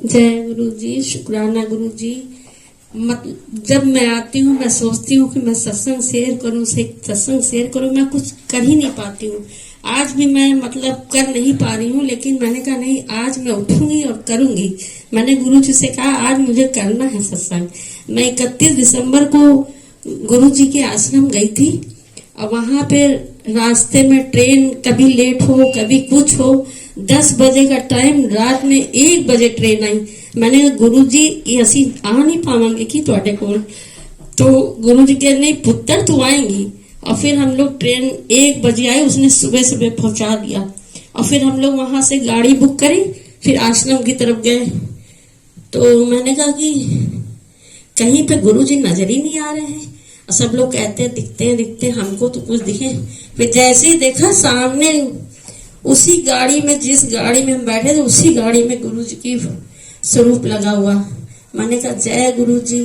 जय गुरु जी, शुक्राना गुरु जी। जब मैं आती हूँ मैं सोचती हूँ कि मैं सत्संग शेयर करूँ, मैं कुछ कर ही नहीं पाती हूँ। आज भी मैं कर नहीं पा रही हूँ, लेकिन मैंने कहा नहीं, आज मैं उठूंगी और करूंगी। मैंने गुरु जी से कहा आज मुझे करना है सत्संग। मैं 31 दिसंबर को गुरु जी के आश्रम गई थी और वहां पे रास्ते में ट्रेन कभी लेट हो कभी कुछ हो, 10 बजे का टाइम, रात में 1 बजे ट्रेन आई। मैंने कहा गुरु जी ये असी आ नहीं पावांगे कि ਤੁਹਾਡੇ ਕੋਲ। तो गुरु जी कह नहीं पुत्र तू आएंगी। और फिर हम लोग ट्रेन 1 बजे आए, उसने सुबह सुबह पहुंचा दिया। और फिर हम लोग वहां से गाड़ी बुक करी, फिर आश्रम की तरफ गए। तो मैंने कहा कि कहीं पे गुरु जी नजर ही नहीं आ रहे हैं। सब लोग कहते हैं दिखते हैं, हमको तो कुछ दिखे। फिर जैसे ही देखा सामने उसी गाड़ी में, जिस गाड़ी में हम बैठे थे उसी गाड़ी में गुरु जी की स्वरूप लगा हुआ। मैंने कहा जय गुरु जी,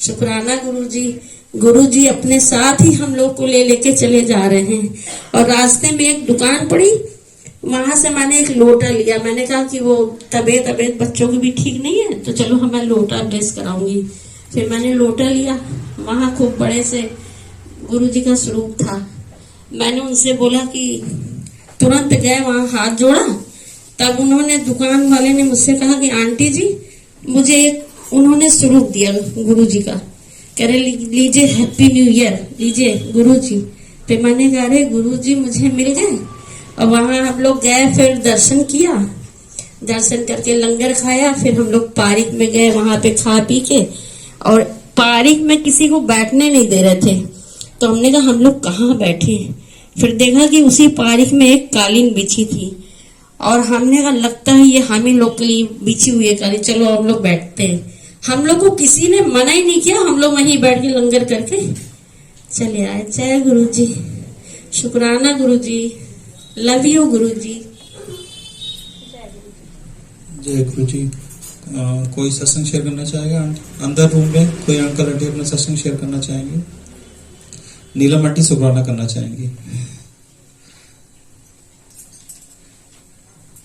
शुक्राना गुरु जी। गुरु जी अपने साथ ही हम लोग को ले लेके चले जा रहे हैं। और रास्ते में एक दुकान पड़ी, वहां से मैंने एक लोटा लिया। मैंने कहा कि वो तबीयत बच्चों की भी ठीक नहीं है, तो चलो मैं लोटा ब्लेस कराऊंगी। फिर मैंने लोटा लिया, वहां खूब बड़े से गुरु जी का स्वरूप था। मैंने उनसे बोला कि तुरंत गए वहां, हाथ जोड़ा। तब उन्होंने, दुकान वाले ने मुझसे कहा कि आंटी जी मुझे एक उन्होंने स्वरूप दिया गुरु जी का, कह रहे लीजिए हैप्पी न्यू ईयर, लीजिए गुरु जी। फिर मैंने कहा अरे गुरु जी मुझे मिल गए। और वहां हम लोग गए, फिर दर्शन किया, दर्शन करके लंगर खाया। फिर हम लोग पार्क में गए, वहां पे खा पी के, और पार्क में किसी को बैठने नहीं दे रहे थे। तो हमने कहा हम लोग कहाँ बैठे। फिर देखा कि उसी पार्क में एक कालीन बिछी थी, और हमने कहा लगता है ये हम ही लोग के लिए बिछी हुई है कालीन, चलो हम लोग बैठते हैं। हम लोग को किसी ने मना ही नहीं किया, हम लोग वहीं बैठ के लंगर करके चले आए। जय गुरु जी, शुक्राना गुरु जी, लव यू गुरु जी। जय गुरु जी। कोई सत्संग शेयर करना चाहेगा? अंदर रूम में कोई अंकल आंटी अपना सत्संग शेयर करना चाहेंगे? नीलम आंटी शुक्राना करना चाहेंगी?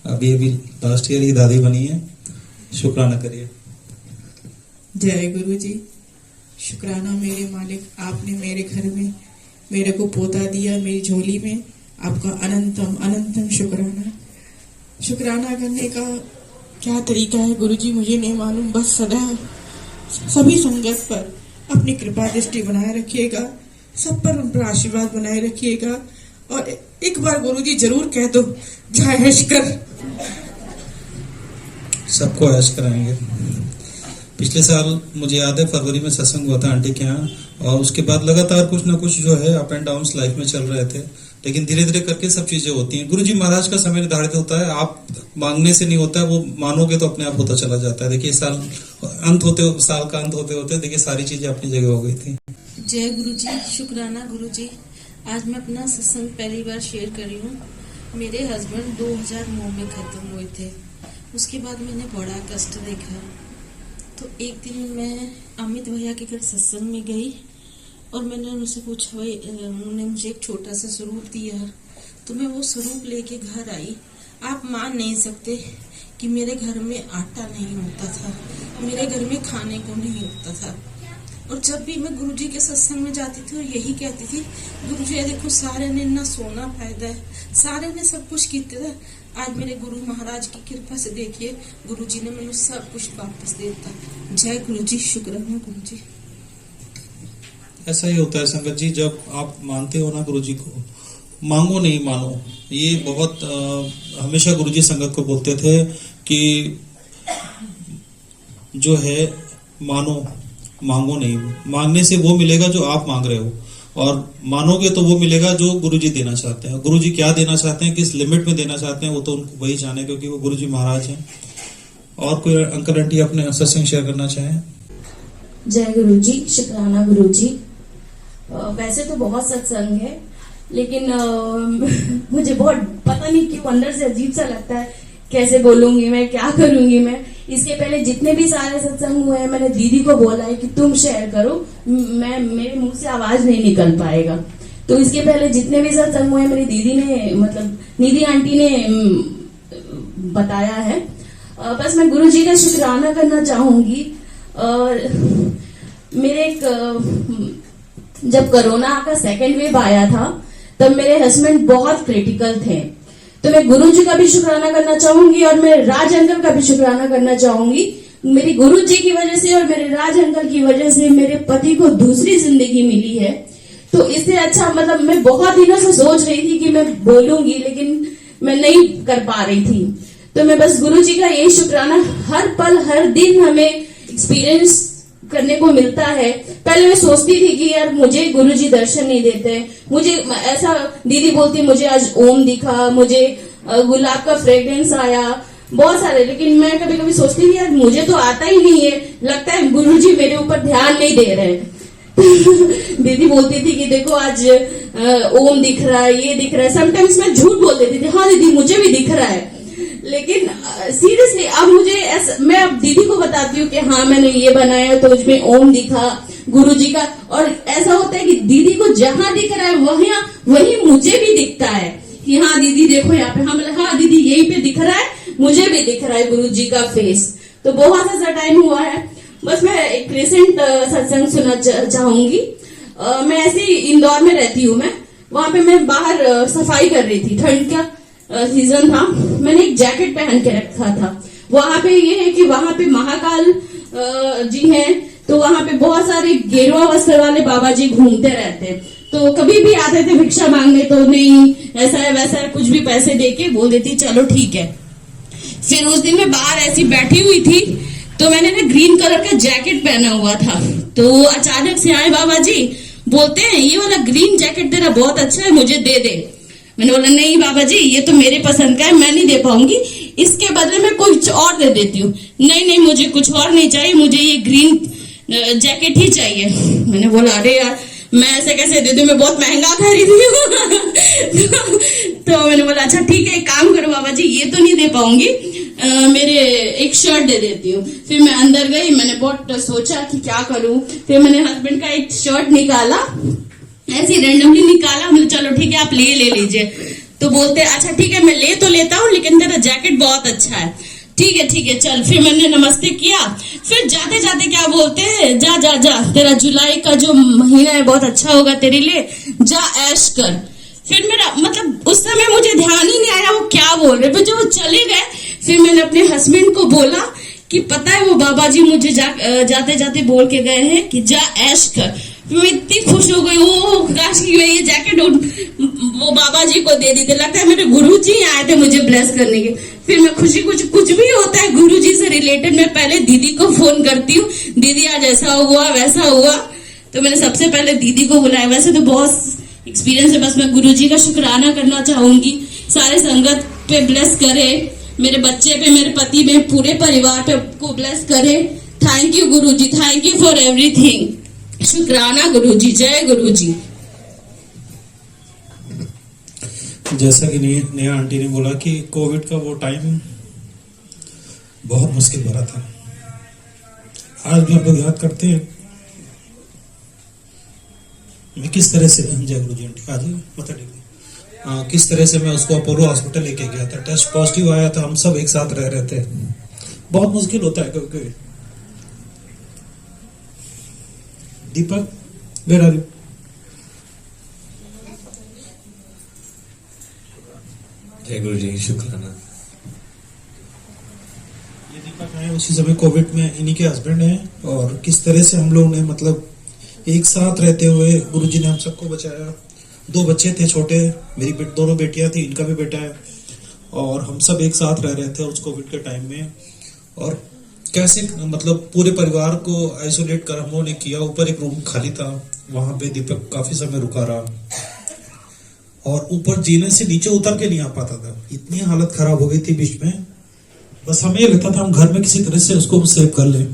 अभी लास्ट ईयर ही दादी बनी है, शुक्राना करिए। जय गुरु जी, शुक्राना मेरे मालिक, आपने मेरे घर में मेरे को पोता दिया, मेरी झोली में, आपका अनंतम अनंतम शुक्राना। शुक्राना करने का क्या तरीका है गुरु जी मुझे नहीं मालूम, बस सदा सभी संगत पर अपनी कृपा दृष्टि बनाए रखिएगा, सब पर उन पर आशीर्वाद बनाए रखिएगा। और एक बार गुरु जी जरूर कह दो जय हश्कर। सबको ऐश कराएंगे। पिछले साल मुझे याद है फरवरी में सत्संग हुआ था आंटी के यहाँ, और उसके बाद लगातार कुछ ना कुछ जो है अप एंड डाउन लाइफ में चल रहे थे, लेकिन धीरे धीरे करके सब चीजें होती हैं। गुरु जी महाराज का समय निर्धारित होता है, आप मांगने से नहीं होता है, वो मानोगे तो अपने आप होता चला जाता है। देखिए साल का अंत होते होते देखिए सारी चीजें अपनी जगह हो गई थी। जय गुरु जी, शुक्राना गुरु जी। आज मैं अपना सत्संग पहली बार शेयर कर रही हूँ। मेरे हस्बैंड 2009 में खत्म हुए थे। उसके बाद मैंने बड़ा कष्ट देखा। तो एक दिन मैं अमित भैया के घर सत्संग में गई और मैंने उनसे पूछा, भाई उन्होंने मुझे एक छोटा सा स्वरूप दिया, तो मैं वो स्वरूप लेके घर आई। आप मान नहीं सकते कि मेरे घर में आटा नहीं होता था, मेरे घर में खाने को नहीं होता था। और जब भी मैं गुरुजी के सत्संग में जाती थी और यही कहती थी, गुरुजी ये देखो सारे ने ना सोना फायदा है, सारे ने सब कुछ किया था। आज मेरे गुरु महाराज की कृपा से देखिए गुरुजी ने मैंने सब कुछ वापस दे दिया। जय गुरुजी, शुक्राना गुरुजी। ऐसा ही होता है संगत जी, जब आप मानते हो ना गुरुजी को, मांगो नहीं मानो। ये बहुत हमेशा गुरुजी संगत को बोलते थे कि जो है मानो, मांगो नहीं। मांगने से वो मिलेगा जो आप मांग रहे हो, और मानोगे तो वो मिलेगा जो गुरुजी देना चाहते हैं। गुरुजी क्या देना चाहते हैं, किस लिमिट में देना चाहते हैं, वो तो उनको वही जाने, क्योंकि वो गुरुजी महाराज हैं। और कोई अंकल आंटी अपने सत्संग शेयर करना चाहें? जय गुरु जी, शुक्राना गुरु जी। वैसे तो बहुत सत्संग है, लेकिन मुझे बहुत पता नहीं क्यों अंदर से अजीब सा लगता है, कैसे बोलूंगी मैं, क्या करूंगी मैं। इसके पहले जितने भी सारे सत्संग हुए हैं, मैंने दीदी को बोला है कि तुम शेयर करो, मेरे मुंह से आवाज नहीं निकल पाएगा। तो इसके पहले जितने भी सत्संग हुए मेरी दीदी ने, मतलब निधि आंटी ने बताया है। बस मैं गुरुजी का शुक्राना करना चाहूंगी। मेरे जब कोरोना का सेकेंड वेव आया था तब मेरे हस्बैंड बहुत क्रिटिकल थे, तो मैं गुरुजी का भी शुक्राना करना चाहूंगी और मैं राज अंकल का भी शुक्राना करना चाहूंगी। मेरी गुरुजी की वजह से और मेरे राज अंकल की वजह से मेरे पति को दूसरी जिंदगी मिली है। तो इससे अच्छा मतलब मैं बहुत दिनों से सोच रही थी कि मैं बोलूंगी, लेकिन मैं नहीं कर पा रही थी। तो मैं बस गुरुजी का यही शुक्राना, हर पल हर दिन हमें एक्सपीरियंस करने को मिलता है। पहले मैं सोचती थी कि यार मुझे गुरुजी दर्शन नहीं देते, मुझे ऐसा दीदी बोलती मुझे आज ओम दिखा, मुझे गुलाब का फ्रेग्रेंस आया, बहुत सारे, लेकिन मैं कभी कभी सोचती थी यार मुझे तो आता ही नहीं है, लगता है गुरुजी मेरे ऊपर ध्यान नहीं दे रहे हैं। दीदी बोलती थी कि देखो आज ओम दिख रहा है, ये दिख रहा है। समटाइम्स मैं झूठ बोल देती थी, हाँ दीदी मुझे भी दिख रहा है, लेकिन सीरियसली अब मुझे मैं अब दीदी को बताती हूँ कि हाँ मैंने ये बनाया तो उसमें ओम दिखा गुरुजी का। और ऐसा होता है कि दीदी को जहां दिख रहा है वही मुझे भी दिखता है कि हाँ दीदी देखो यहाँ पे, हम हाँ दीदी यही पे दिख रहा है, मुझे भी दिख रहा है गुरुजी का फेस। तो बहुत ऐसा टाइम हुआ है। बस मैं एक रिसेंट सत्संग सुनना चाहूंगी। मैं ऐसे इंदौर में रहती हूँ, मैं वहां पे मैं बाहर सफाई कर रही थी, ठंड का सीजन था। मैंने एक जैकेट पहन के रखा था। वहां पे ये है कि वहां पे महाकाल जी हैं, तो वहां पे बहुत सारे गेरुआ वस्त्र वाले बाबा जी घूमते रहते हैं। तो कभी भी आते थे भिक्षा मांगने, तो नहीं ऐसा है वैसा है, कुछ भी पैसे देके बोल देती चलो ठीक है। फिर उस दिन मैं बाहर ऐसी बैठी हुई थी, तो मैंने ना ग्रीन कलर का जैकेट पहना हुआ था। तो अचानक से आए बाबा जी, बोलते हैं ये वाला ग्रीन जैकेट तेरा बहुत अच्छा है, मुझे दे दे। मैंने बोला नहीं बाबा जी ये तो मेरे पसंद का है, मैं नहीं दे पाऊंगी, इसके बदले में कुछ और दे देती हूँ। नहीं मुझे कुछ और नहीं चाहिए, मुझे ये ग्रीन जैकेट ही चाहिए। मैंने बोला अरे यार मैं ऐसे कैसे दे दूं, मैं बहुत महंगा खरीदी हूँ। तो मैंने बोला अच्छा ठीक है, एक काम करो बाबा जी ये तो नहीं दे पाऊंगी, मेरे एक शर्ट दे देती हूँ। फिर मैं अंदर गई, मैंने बहुत सोचा कि क्या करूं। फिर मैंने हस्बैंड का एक शर्ट निकाला, ऐसे रैंडमली निकाला। मैंने चलो ठीक है आप ले लीजिए। तो बोलते अच्छा ठीक है मैं ले तो लेता हूँ, लेकिन तेरा जैकेट बहुत अच्छा है। ठीक है चल। फिर मैंने नमस्ते किया। फिर जाते जाते क्या बोलते हैं, जा जा जा तेरा जुलाई का जो महीना है बहुत अच्छा होगा तेरे लिए, जा ऐश कर। फिर मेरा मतलब उस समय मुझे ध्यान ही नहीं आया वो क्या बोल रहे। फिर जब वो चले गए, फिर मैंने अपने हस्बैंड को बोला कि पता है वो बाबा जी मुझे जाते जाते बोल के गए हैं कि जा ऐश कर। मैं इतनी खुश हो गई, वो काश की मैं ये जैकेट वो बाबा जी को दे दी थी, लगता है मेरे गुरुजी आए थे मुझे ब्लेस करने के। फिर मैं खुशी कुछ भी होता है गुरुजी से रिलेटेड, मैं पहले दीदी को फोन करती हूँ, दीदी आज ऐसा हुआ वैसा हुआ। तो मैंने सबसे पहले दीदी को बुलाया। वैसे तो बहुत एक्सपीरियंस है, बस मैं गुरुजी का शुक्राना करना चाहूंगी। सारे संगत पे ब्लेस करे, मेरे बच्चे पे, मेरे पति पे, पूरे परिवार पे को ब्लेस करे। Thank you Guruji, thank you for everything. शुक्राना गुरुजी, जय गुरुजी। जैसा कि नेहा आंटी ने बोला कि कोविड का वो टाइम बहुत मुश्किल भरा था। आज भी हम लोग याद करते हैं मैं किस तरह से, जय गुरुजी आंटी आज मतलब किस तरह से मैं उसको अपोलो हॉस्पिटल लेके गया था। टेस्ट पॉजिटिव आया था, हम सब एक साथ रह रहे थे। बहुत मुश्किल होता है क्योंकि दीपक वेयर आर यू? जय गुरु जी, शुक्राना। ये दीपक है, उसी समय कोविड में इन्हीं के हस्बैंड हैं, और किस तरह से हम लोग ने मतलब एक साथ रहते हुए गुरुजी ने हम सबको बचाया। 2 बच्चे थे छोटे, मेरी दोनों बेटियां थी, इनका भी बेटा है, और हम सब एक साथ रह रहे थे उस कोविड के टाइम में। और कैसे मतलब पूरे परिवार को आइसोलेट कर हम लोगों ने किया। ऊपर एक रूम खाली था, वहां पे दीपक काफी समय रुका रहा, और ऊपर जीने से नीचे उतर के नहीं आ पाता था, इतनी हालत खराब हो गई थी बीच में। बस हमें लगता था हम घर में किसी तरह से उसको सेव कर ले,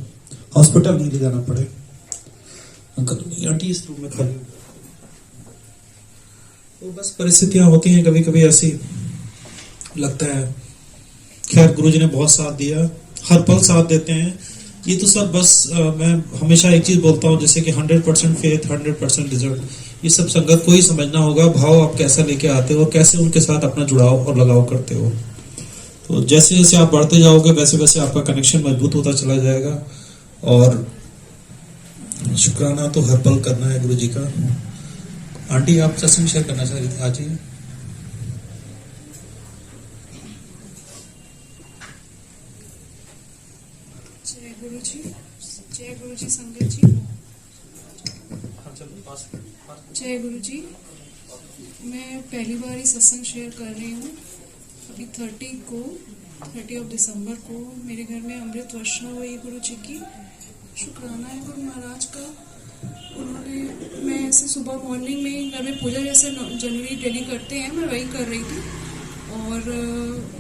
हॉस्पिटल नहीं ले जाना पड़े। अंकल आंटी इस रूम में खाली। तो बस परिस्थितियां होती हैं कभी कभी ऐसी, लगता है। खैर गुरुजी ने बहुत साथ दिया, हर पल साथ देते हैं। ये तो सब बस मैं हमेशा एक चीज बोलता हूँ, जैसे कि 100% फेथ 100% रिजल्ट। ये सब संगत को ही समझना होगा, भाव आप कैसा लेके आते हो, कैसे उनके साथ अपना जुड़ाव और लगाव करते हो। तो जैसे जैसे आप बढ़ते जाओगे वैसे वैसे आपका कनेक्शन मजबूत होता चला जाएगा। और शुक्राना तो हर पल करना है गुरु जी का। आंटी आप सत्संग शेयर करना चाह रही थी, आज ही जय गुरु जी संगत जी, जय गुरु जी। मैं पहली बार ही सत्संग शेयर कर रही हूँ। अभी 30 दिसंबर को मेरे घर में अमृत वर्षा हुई गुरु जी की। शुक्राना है गुरु महाराज का। उन्होंने, मैं ऐसे सुबह मॉर्निंग में घर में पूजा जैसे जनवरी डेली करते हैं, मैं वही कर रही थी। और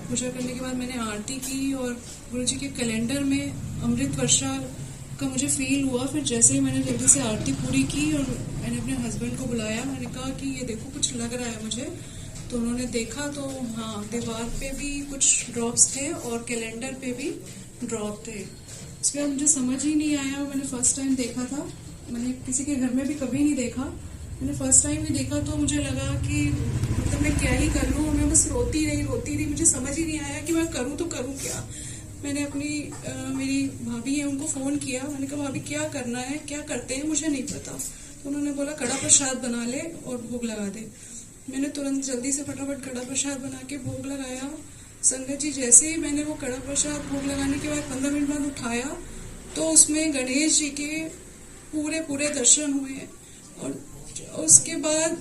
पूजा करने के बाद मैंने आरती की और गुरु जी के कैलेंडर में अमृत वर्षा का मुझे फील हुआ। फिर जैसे ही मैंने जल्दी से आरती पूरी की और मैंने अपने हस्बैंड को बुलाया, मैंने कहा कि ये देखो कुछ लग रहा है मुझे। तो उन्होंने देखा तो हाँ, दीवार पे भी कुछ ड्रॉप्स थे और कैलेंडर पे भी ड्रॉप थे। उसके बाद मुझे समझ ही नहीं आया। मैंने फर्स्ट टाइम देखा था, मैंने किसी के घर में भी कभी नहीं देखा। मैंने फर्स्ट टाइम ही देखा तो मुझे लगा कि मतलब मैं क्या ही कर लूँ। मैं बस रोती रही। मुझे समझ ही नहीं आया कि मैं करूँ तो करूँ क्या। मैंने अपनी मेरी भाभी है उनको फ़ोन किया। मैंने कहा भाभी क्या करना है, क्या करते हैं, मुझे नहीं पता। तो उन्होंने बोला कड़ा प्रसाद बना ले और भोग लगा दे। मैंने तुरंत जल्दी से फटाफट कड़ा प्रसाद बना के भोग लगाया। संगत जी, जैसे ही मैंने वो कड़ा प्रसाद भोग लगाने के बाद 15 मिनट बाद उठाया तो उसमें गणेश जी के पूरे दर्शन हुए। और उसके बाद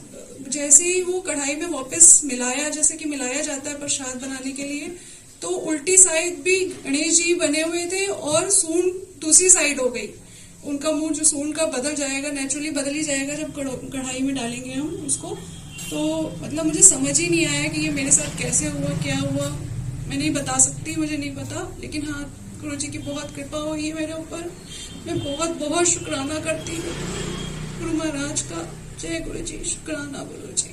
जैसे ही वो कढ़ाई में वापस मिलाया, जैसे कि मिलाया जाता है प्रसाद बनाने के लिए, तो उल्टी साइड भी गणेश जी बने हुए थे और सूंड दूसरी साइड हो गई। उनका मुंह जो सूंड का बदल जाएगा, नेचुरली बदल ही जाएगा जब कढ़ाई में डालेंगे हम उसको। तो मतलब मुझे समझ ही नहीं आया कि ये मेरे साथ कैसे हुआ, क्या हुआ, मैं नहीं बता सकती, मुझे नहीं पता। लेकिन हाँ, गुरु जी की बहुत कृपा हुई है मेरे ऊपर। मैं बहुत बहुत शुक्राना करती हूँ गुरु महाराज का। जय गुरु जी, शुक्राना गुरु जी।